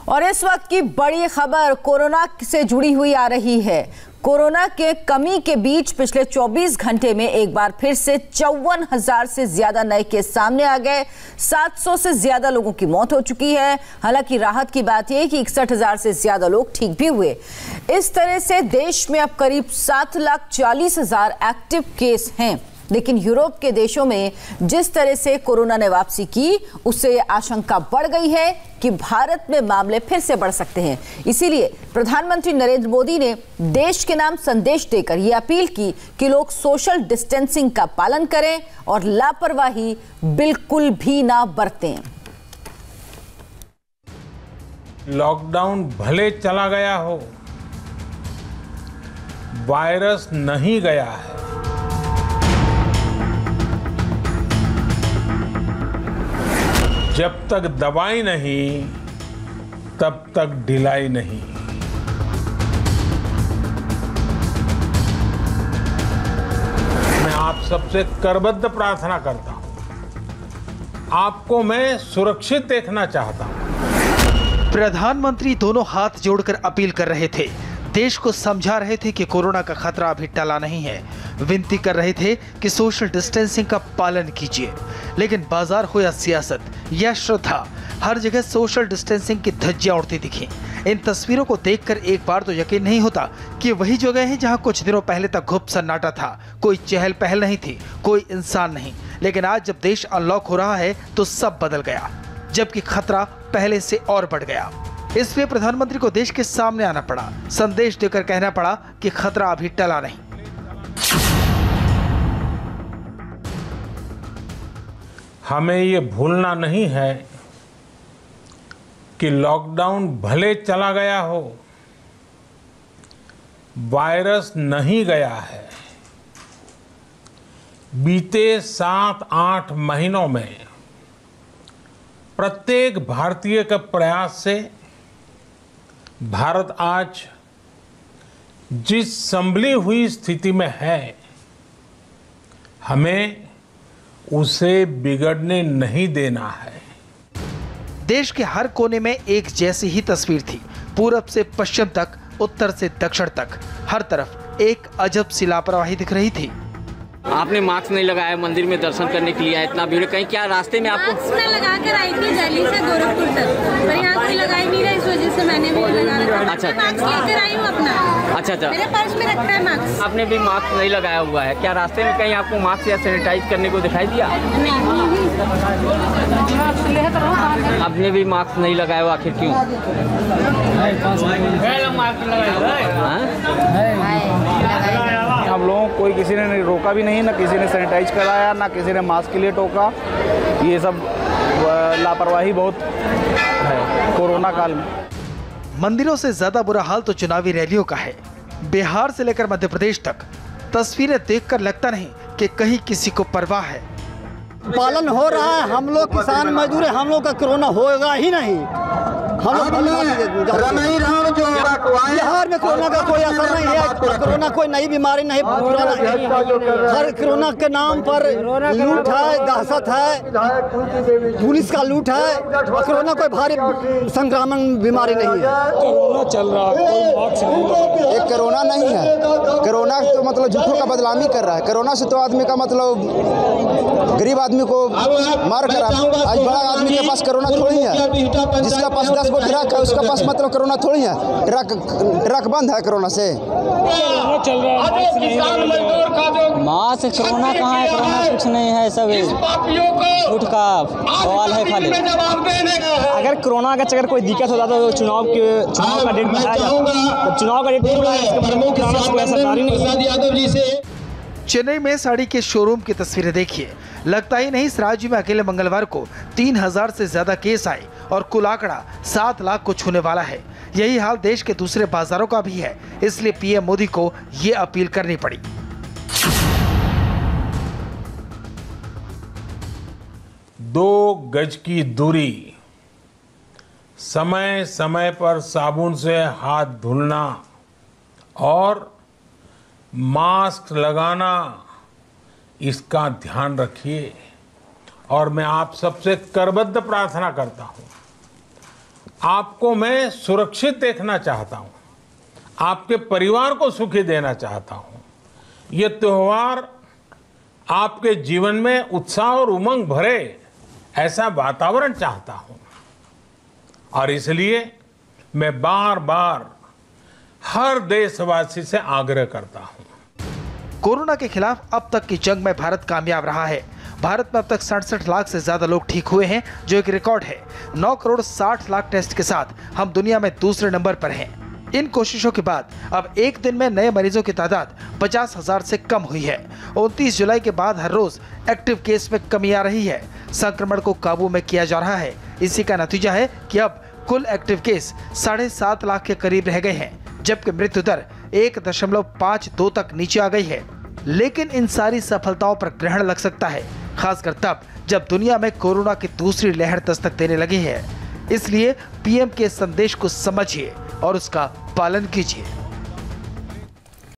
और इस वक्त की बड़ी खबर कोरोना से जुड़ी हुई आ रही है। कोरोना के कमी के बीच पिछले 24 घंटे में एक बार फिर से 54,000 से ज्यादा नए केस सामने आ गए। 700 से ज्यादा लोगों की मौत हो चुकी है। हालांकि राहत की बात यह है कि 61,000 से ज्यादा लोग ठीक भी हुए। इस तरह से देश में अब करीब 7,40,000 एक्टिव केस हैं। लेकिन यूरोप के देशों में जिस तरह से कोरोना ने वापसी की, उससे आशंका बढ़ गई है कि भारत में मामले फिर से बढ़ सकते हैं। इसीलिए प्रधानमंत्री नरेंद्र मोदी ने देश के नाम संदेश देकर यह अपील की कि लोग सोशल डिस्टेंसिंग का पालन करें और लापरवाही बिल्कुल भी ना बरतें। लॉकडाउन भले चला गया हो, वायरस नहीं गया है। जब तक दवाई नहीं, तब तक ढिलाई नहीं। मैं आप सबसे करबद्ध प्रार्थना करता हूं। आपको मैं सुरक्षित देखना चाहता हूं। प्रधानमंत्री दोनों हाथ जोड़कर अपील कर रहे थे, देश को समझा रहे थे कि कोरोना का खतरा अभी टला नहीं है। विनती कर रहे थे कि सोशल डिस्टेंसिंग का पालन कीजिए। लेकिन बाजार हो या सियासत या श्रद्धा, हर जगह सोशल डिस्टेंसिंग की धज्जियां उड़ती दिखी। इन तस्वीरों को देखकर एक बार तो यकीन नहीं होता कि वही जगह है जहां कुछ दिनों पहले तक गुप्त सन्नाटा था। कोई चहल पहल नहीं थी, कोई इंसान नहीं। लेकिन आज जब देश अनलॉक हो रहा है तो सब बदल गया, जबकि खतरा पहले से और बढ़ गया। इसलिए प्रधानमंत्री को देश के सामने आना पड़ा, संदेश देकर कहना पड़ा कि खतरा अभी टला नहीं। हमें ये भूलना नहीं है कि लॉकडाउन भले चला गया हो, वायरस नहीं गया है। बीते 7-8 महीनों में प्रत्येक भारतीय के प्रयास से भारत आज जिस संभली हुई स्थिति में है, हमें उसे बिगड़ने नहीं देना है। देश के हर कोने में एक जैसी ही तस्वीर थी। पूरब से पश्चिम तक, उत्तर से दक्षिण तक, हर तरफ एक अजब सी लापरवाही दिख रही थी। आपने मास्क नहीं लगाया, मंदिर में दर्शन करने के लिए आया, इतना भीड़, कहीं क्या रास्ते में आपको? मास्क मैं लगा कर आई थी दिल्ली से गोरखपुर तक, पर यहाँ कोई लगाई नहीं रहा, इस वजह से मैंने भी लगा रखा। अच्छा, मास्क लेकर आई हूँ अपना। अच्छा, मेरे पर्स में रखा है मास्क। आपने भी मास्क नहीं लगाया हुआ है, क्या रास्ते में कहीं आपको मास्क या सैनिटाइज करने को दिखाई दिया? आपने भी मास्क नहीं लगाया हुआ, आखिर क्यों? हम लोगों कोई किसी ने रोका भी नहीं, ना किसी ने सैनिटाइज कराया, ना किसी ने मास्क के लिए टोका। ये सब लापरवाही बहुत है कोरोना काल में। मंदिरों से ज्यादा बुरा हाल तो चुनावी रैलियों का है। बिहार से लेकर मध्य प्रदेश तक तस्वीरें देखकर लगता नहीं कि कहीं किसी को परवाह है। पालन हो रहा है। हम लोग किसान मजदूर है, हम लोग का कोरोना होगा ही नहीं। हम लोग बिहार में कोरोना का कोई असर नहीं है। कोरोना कोई नई बीमारी नहीं, हर कोरोना के नाम पर लूट है, दहशत है, पुलिस का लूट है। कोरोना कोई भारी संक्रामक बीमारी नहीं है। कोरोना चल रहा है, एक कोरोना नहीं है। कोरोना तो मतलब झूठों का बदनामी कर रहा है। कोरोना से तो आदमी का मतलब गरीब आदमी को मार कर, आज बड़ा आदमी के पास कोरोना थोड़ी है। जिसका पास 10 गो ट्रक है, उसका पास मतलब कोरोना थोड़ी है। ट्रक बंद है कोरोना से। चल रहा है माँ से कोरोना कहाँ है? कोरोना कुछ नहीं है, सब झूठ का सवाल है खाली। अगर कोरोना का अगर कोई दिक्कत होता तो चुनाव का डेट बढ़ाया जाता। चुनाव का डेट चेन्नई में साड़ी के शोरूम की तस्वीरें देखिए। लगता ही नहीं इस राज्य में अकेले मंगलवार को 3,000 से ज्यादा केस आए और कुल आंकड़ा 7 लाख को छूने वाला है। यही हाल देश के दूसरे बाजारों का भी है। इसलिए पीएम मोदी को ये अपील करनी पड़ी। 2 गज की दूरी, समय समय पर साबुन से हाथ धुलना और मास्क लगाना, इसका ध्यान रखिए। और मैं आप सबसे करबद्ध प्रार्थना करता हूं, आपको मैं सुरक्षित देखना चाहता हूं, आपके परिवार को सुखी देना चाहता हूं। ये त्योहार आपके जीवन में उत्साह और उमंग भरे ऐसा वातावरण चाहता हूं और इसलिए मैं बार बार हर देशवासी से आग्रह करता हूं। कोरोना के खिलाफ अब तक की जंग में भारत कामयाब रहा है। भारत में अब तक 67 लाख से ज्यादा लोग ठीक हुए हैं, जो एक रिकॉर्ड है। 9 करोड़ 60 लाख टेस्ट के साथ हम दुनिया में दूसरे नंबर पर हैं। इन कोशिशों के बाद अब एक दिन में नए मरीजों की तादाद 50,000 से कम हुई है। 29 जुलाई के बाद हर रोज एक्टिव केस में कमी आ रही है। संक्रमण को काबू में किया जा रहा है। इसी का नतीजा है कि अब कुल एक्टिव केस 7.5 लाख के करीब रह गए हैं, जबकि मृत्यु दर 1.52 तक नीचे आ गई है। लेकिन इन सारी सफलताओं पर ग्रहण लग सकता है, खासकर तब जब दुनिया में कोरोना की दूसरी लहर दस्तक देने लगी है। इसलिए पीएम के संदेश को समझिए और उसका पालन कीजिए।